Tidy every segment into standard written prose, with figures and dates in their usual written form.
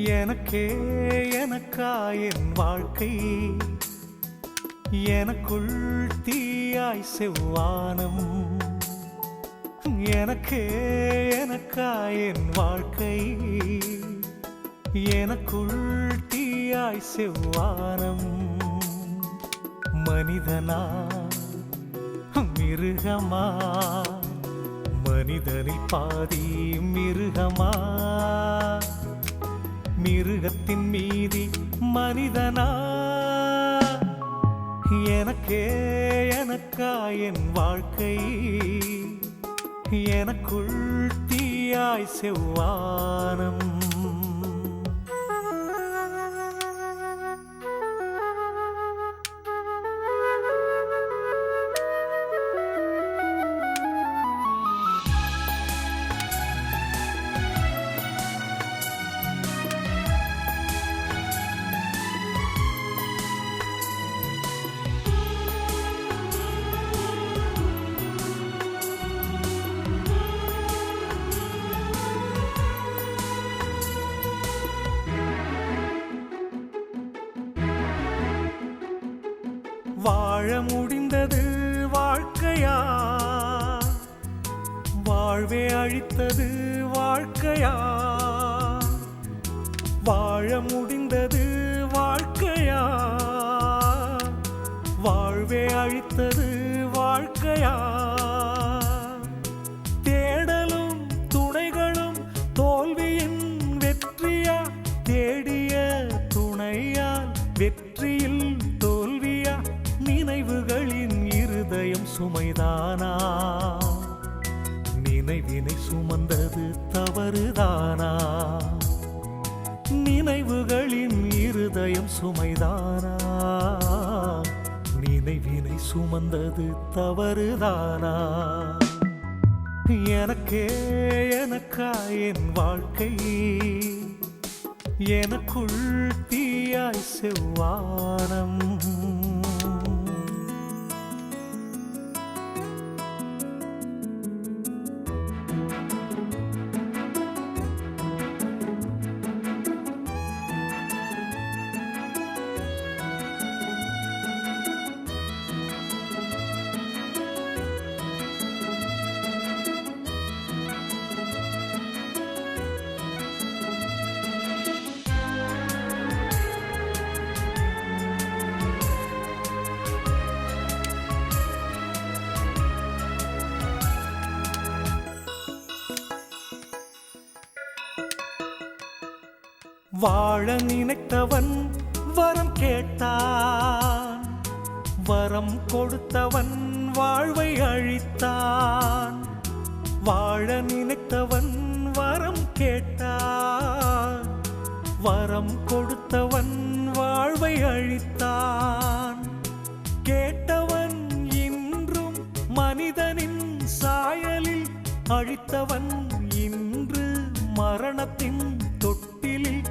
எனக்கே எனக்கா என் வாழ்க்கை, எனக்குள் தீயாய் செவ்வானம். எனக்கே எனக்கா என் வாழ்க்கை, எனக்குள் தீயாய் செவ்வானம். மனிதனா மிருகமா, மனிதனில் பாதி மிருகமா, மிருகத்தின் மீதி மனிதனா. எனக்கே எனக்கா என் வாழ்க்கை, எனக்குள் தீயாய் செவ்வானம். வாழ முடிந்தது வாழ்க்கையா, வாழ்வே அழித்தது வாழ்க்கையா. வாழ முடிந்தது வாழ்க்கையா, வாழ்வே அழித்தது வாழ்க்கையா. தேடலும் துணைகளும் தோல்வியின் வெற்றியா, தேடிய துணையால் வெற்றியில் தோல்வியா. நினைவுகளின் இருதயம் சுமைதானா, நினைவினை சுமந்தது தவறுதானா. நினைவுகளின் இருதயம் சுமைதானா, நினைவினை சுமந்தது தவறுதானா. எனக்கே எனக்கா என் வாழ்க்கை, எனக்குள் தீயாய் செவ்வானம். வாழ நினைத்தவன் வரம் கேட்டான், வரம் கொடுத்தவன் வாழ்வை அழித்தான். வாழ நினைத்தவன் வரம் கேட்டான், வரம் கொடுத்தவன் வாழ்வை அழித்தான். கேட்டவன் இன்றும் மனிதனின் சாயலில், அழித்தவன் இன்று மரணத்தின் தொட்டிலில்.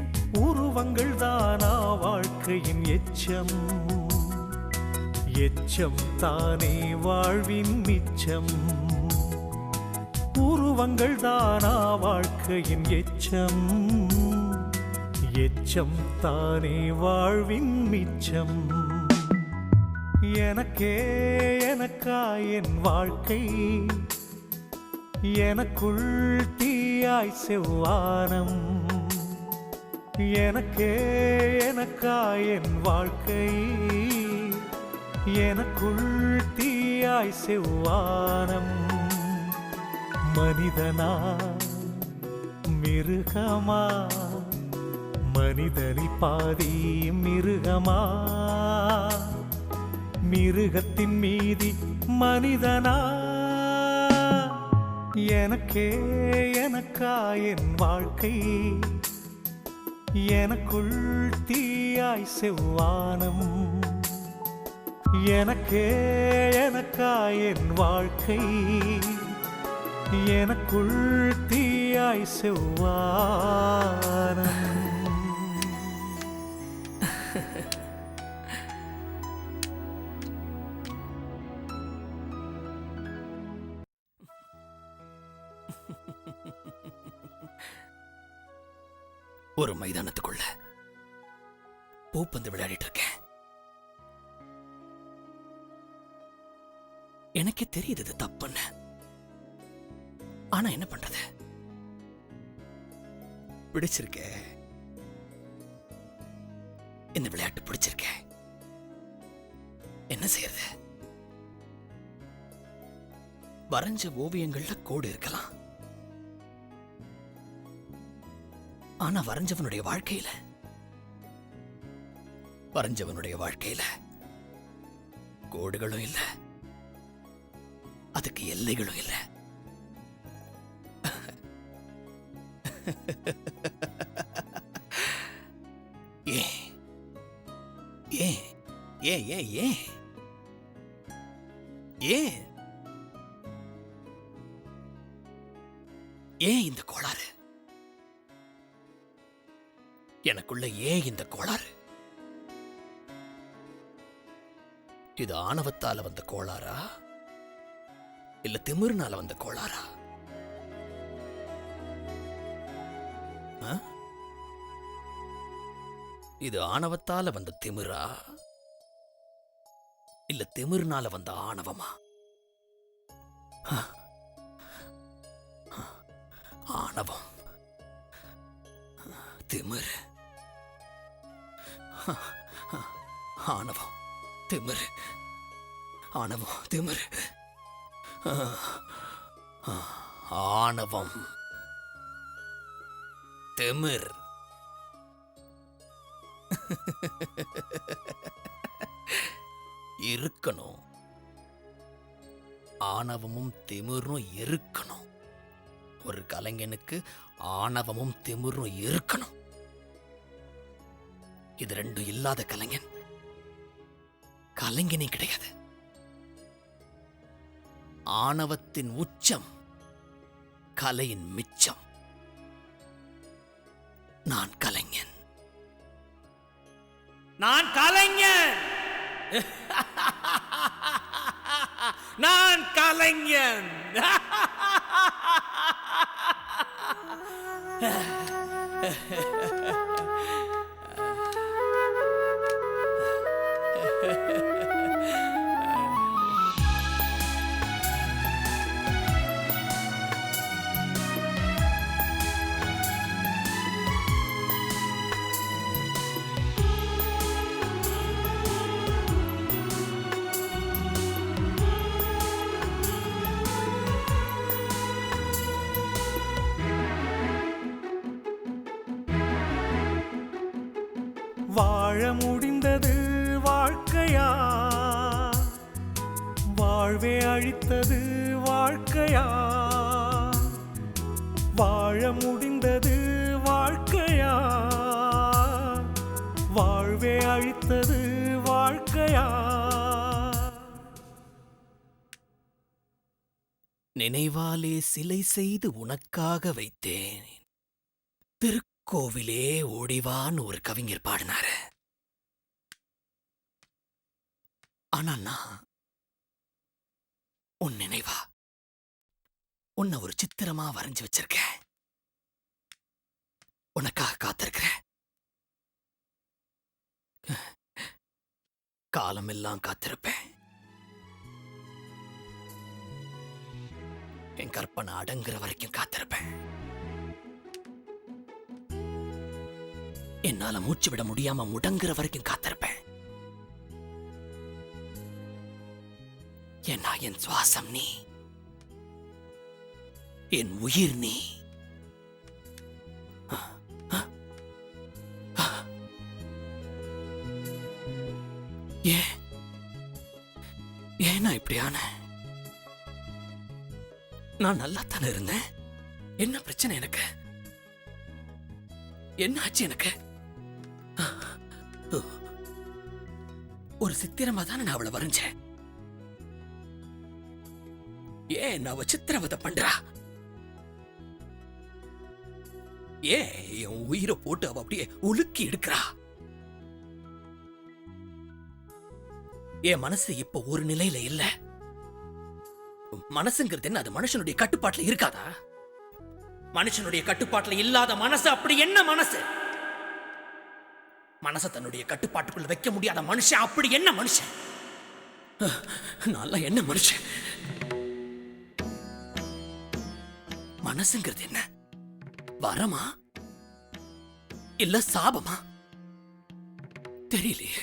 உருவங்கள் தானா வாழ்க்கையின் எச்சம், எச்சம் தானே வாழ்வின் மிச்சம். உருவங்கள் தானா வாழ்க்கையின் எச்சம், எச்சம் தானே வாழ்வின் மிச்சம். எனக்கே எனக்கா என் வாழ்க்கை, எனக்குள் தீயாய் செவ்வானம். எனக்கே எனக்கா என் வாழ்க்கை, எனக்குள் தீயாய் செவ்வானம். மனிதனா மிருகமா, மனிதனில் பாதி மிருகமா, மிருகத்தின் மீதி மனிதனா. எனக்கே எனக்கா என் வாழ்க்கை, எனக்குள் தீயாய் செவ்வானம். எனக்கே எனக்கா என் வாழ்க்கை, எனக்குள் தீயாய் செவ்வானம். ஒரு மைதானத்துக்குள்ள பூப்பந்து விளையாடிட்டு இருக்கேன். எனக்கே தெரியுது இது தப்புன்னு. ஆனா என்ன பண்றது? பிடிச்சிருக்க, இந்த விளையாட்டு பிடிச்சிருக்க, என்ன செய்யறது? வரைஞ்ச ஓவியங்கள்ல கோடு இருக்கலாம், ஆனா வரைஞ்சவனுடைய வாழ்க்கையில கோடுகளும் இல்ல, அதுக்கு எல்லைகளும் இல்ல. ஏன் இந்த கோளாறு எனக்குள்ள? ஏன் இந்த கோளாறு? இது ஆணவத்தால வந்த கோளாறா, இல்ல திமிர்னால வந்த கோளாறா? இது ஆணவத்தால வந்த திமிரா, இல்ல திமிர்னால வந்த ஆணவமா? ஆணவம், திமிர், ஆணவம், திமிர், ஆணவம், திமிர், ஆணவம், திமிர். இருக்கணும், ஆணவமும் திமிரும் இருக்கணும். ஒரு கலைஞனுக்கு ஆணவமும் திமிரும் இருக்கணும். இது ரெண்டும் இல்லாத கலைஞன் கலைஞனே கிடையாது. ஆணவத்தின் உச்சம், கலையின் மிச்சம். நான் கலைஞன், நான் கலைஞன், நான் கலைஞன். வாழ முடிந்தது வாழ்க்கையா, வாழ்வே அழித்தது வாழ்க்கையா? வாழ முடிந்தது வாழ்க்கையா, வாழ்வே அழித்தது வாழ்க்கையா? நினைவாலே சிலை செய்து உனக்காக வைத்தேன், திருக்கோவிலே ஓடிவான்னு ஒரு கவிஞர் பாடினாரு. ஆனா நான் உன் நினைவா உன்னை ஒரு சித்திரமா வரைஞ்சு வச்சிருக்கேன். உனக்காக காத்திருக்கிறேன், காலமெல்லாம் காத்திருப்பேன். என் கற்பனை அடங்குற வரைக்கும் காத்திருப்பேன். என்னால மூச்சு விட முடியாம முடங்குற வரைக்கும் காத்திருப்பேன். ஏன்னா என் சுவாசம் நீ, என் உயிர் நீ. ஏன் நான் இப்படியான? நான் நல்லா தானே இருந்தேன். என்ன பிரச்சனை எனக்கு? என்ன ஆச்சு எனக்கு? ஒரு சித்திரமா தானே நான் அவளை வரைஞ்சேன். ஏன் அவ சித்திரவதை பண்றா? ஏன் என் உயிரை போட்டு அவ அப்படியே உலுக்கி எடுக்கிறா? என் மனசு இப்ப ஒரு நிலையில இல்ல. மனசுங்கிறது என்ன? அது மனுஷனுடைய கட்டுப்பாட்டுல இருக்காதா? மனுஷனுடைய கட்டுப்பாட்டுல இல்லாத மனசு அப்படி என்ன மனசு? மனசை தன்னுடைய கட்டுப்பாட்டுக்குள்ள வைக்க முடியாத மனுஷன் அப்படி என்ன மனுஷன்? நான் என்ன மனுஷன்? மனசுங்கிறது என்ன? வரமா இல்ல சாபமா? தெரியலையே.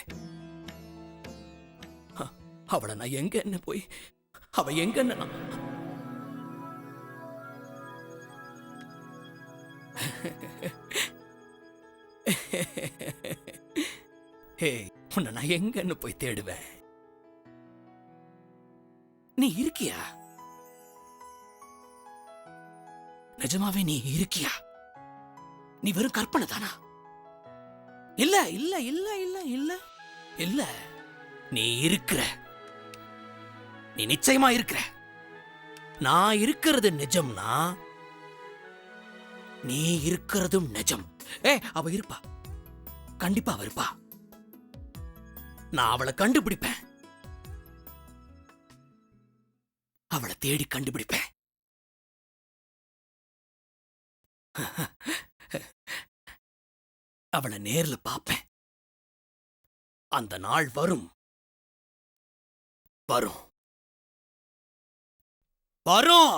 அவளை நான் எங்க என்ன போய் அவ எங்க என்ன ஹே, உன்னை நான் எங்கன்னு போய் தேடுவேன்? நீ இருக்கியா? நிஜமாவே நீ இருக்கியா? நீ வெறும் கற்பனை தானா? இல்ல இல்ல இல்ல இல்ல இல்ல இல்ல, நீ இருக்கிற. நீ நிச்சயமா இருக்கிற. நான் இருக்கிறது நிஜம்னா நீ இருக்கிறதும் நிஜம். அவ இருப்பா, கண்டிப்பா அவ இருப்பா. நான் அவளை கண்டுபிடிப்பேன். அவளை தேடி கண்டுபிடிப்பேன். அவளை நேர்ல பார்ப்பேன். அந்த நாள் வரும். வரும் வரும்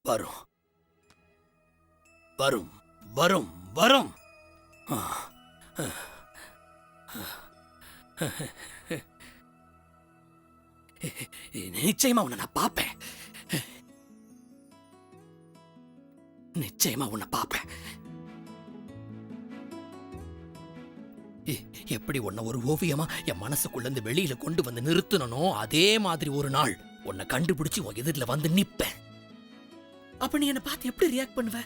வரும் வரும் வரும் வரும். நிச்சயமா உன்னை நான் பார்ப்பேன். நிச்சயமா உன்னை பார்ப்பேன். எப்படி உன்னை ஒரு ஓவியமா என் மனசுக்குள்ள இருந்து வெளியில கொண்டு வந்து நிறுத்தனோ அதே மாதிரி ஒரு நாள் உன்னை கண்டுபிடிச்சு உன் எதிரில வந்து நிப்பேன். அப்ப நீ என்ன பார்த்து எப்படி ரியாக்ட் பண்ணுவ?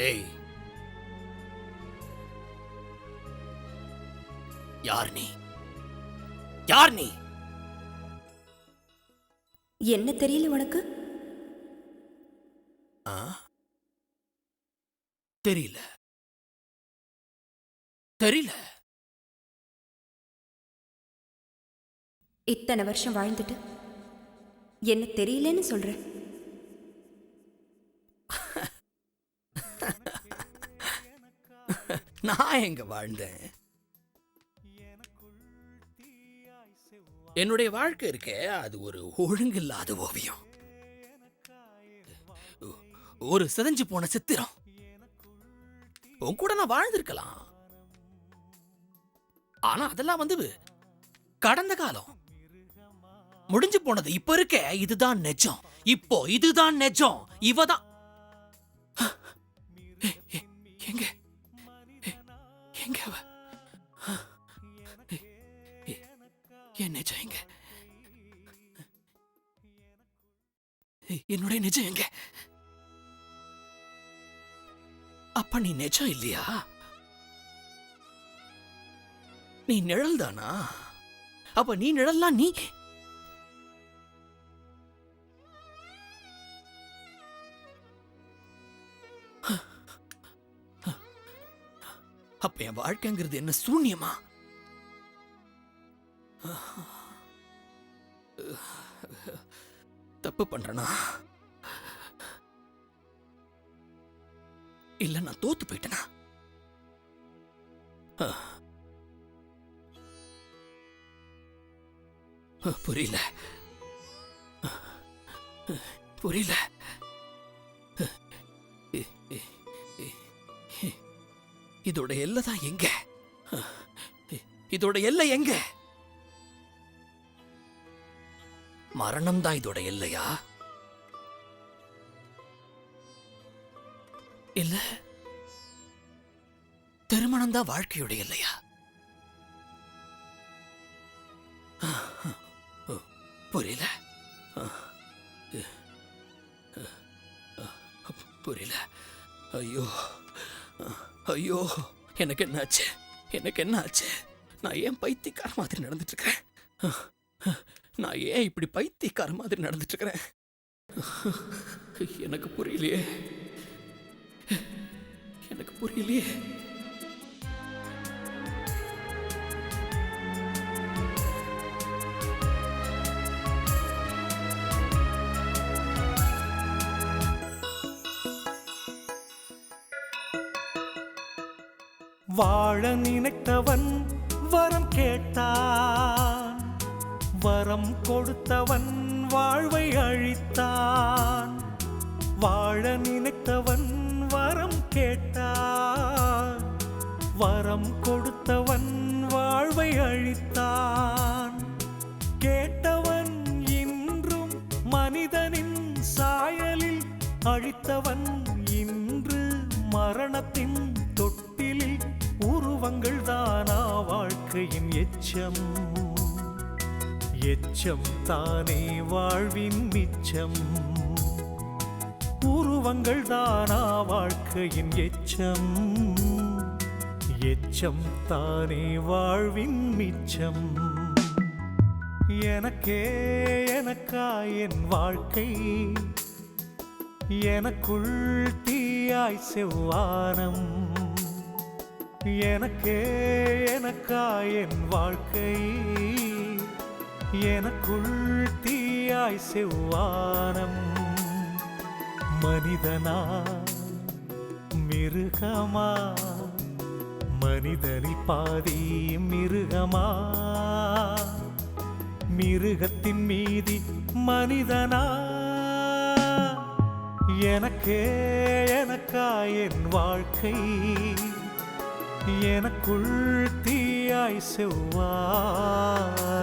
ஏய், யார் நீ? யார் நீ? என்ன தெரியல உனக்கு? தெரியல தெரியல. இத்தனை வருஷம் வாழ்ந்துட்டு என்ன தெரியலன்னு சொல்ற? நான் எங்க வாழ்ந்தேன்? என்னுடைய வாழ்க்கை இருக்கே, அது ஒரு ஒழுங்கில்லாத ஓவியம், ஒரு சிதைஞ்சு போன சித்திரம். உன் கூட நான் வாழ்ந்திருக்கலாம், ஆனா அதெல்லாம் கடந்த காலம், முடிஞ்சு போனது. இப்ப இருக்க இதுதான் நிஜம். இப்போ இதுதான் நிஜம். இவதான் எங்க எங்க அவ? என் நிஜம் எங்க? என்னுடைய நிஜம் எங்க? அப்ப நீ நிஜம் இல்லையா? நீ நிழல் தானா? அப்ப நீ நிழல்லாம் நீ. அப்ப என் வாழ்க்கைங்கிறது என்ன சூன்யமா? தப்பு பண்றனா? இல்ல நான் தோத்து போயிட்டேனா? புரியல புரியல. இதோட எல்லை தான் எங்க? இதோட எல்லை எங்க? மரணம் தான் இதோட எல்லையா? இல்ல திருமணம் தான் வாழ்க்கையோட எல்லையா? புரியல புரியல. ஐயோ ஐயோ, எனக்கு என்ன ஆச்சு? எனக்கு என்ன ஆச்சு? நான் ஏன் பைத்தியக்கார மாதிரி நடந்துட்டு இருக்கிறேன்? நான் ஏன் இப்படி பைத்தியக்கார மாதிரி நடந்துட்டு இருக்கிறேன்? எனக்கு புரியலையே, எனக்கு புரியலையே. வாழ நினைத்தவன் வரம் கேட்டான், வரம் கொடுத்தவன் வாழ்வை அழித்தான். வாழ நினைத்தவன் வரம் கேட்டான், வரம் கொடுத்தவன் வாழ்வை அழித்தான். கேட்டவன் இன்றும் மனிதனின் சாயலில், அழித்தவன் இன்று மரணத்தின் தொட்டிலில். உருவங்கள் தானா வாழ்க்கையின் எச்சம், எச்சம் தானே வாழ்வின் மிச்சம். உருவங்கள் தானா வாழ்க்கையின் எச்சம், எச்சம் தானே வாழ்வின் மிச்சம். எனக்கே எனக்கா என் வாழ்க்கை, எனக்குள் தீயாய் செவ்வானம். எனக்கே எனக்கா என் வாழ்க்கை, எனக்குள் தீயாய் செவ்வானம். மனிதனா மிருகமா, மனிதனில் பாதி மிருகமா, மிருகத்தின் மீதி மனிதனா. எனக்கே எனக்கா என் வாழ்க்கை, எனக்குள் தீயாய் செவ்வானம்.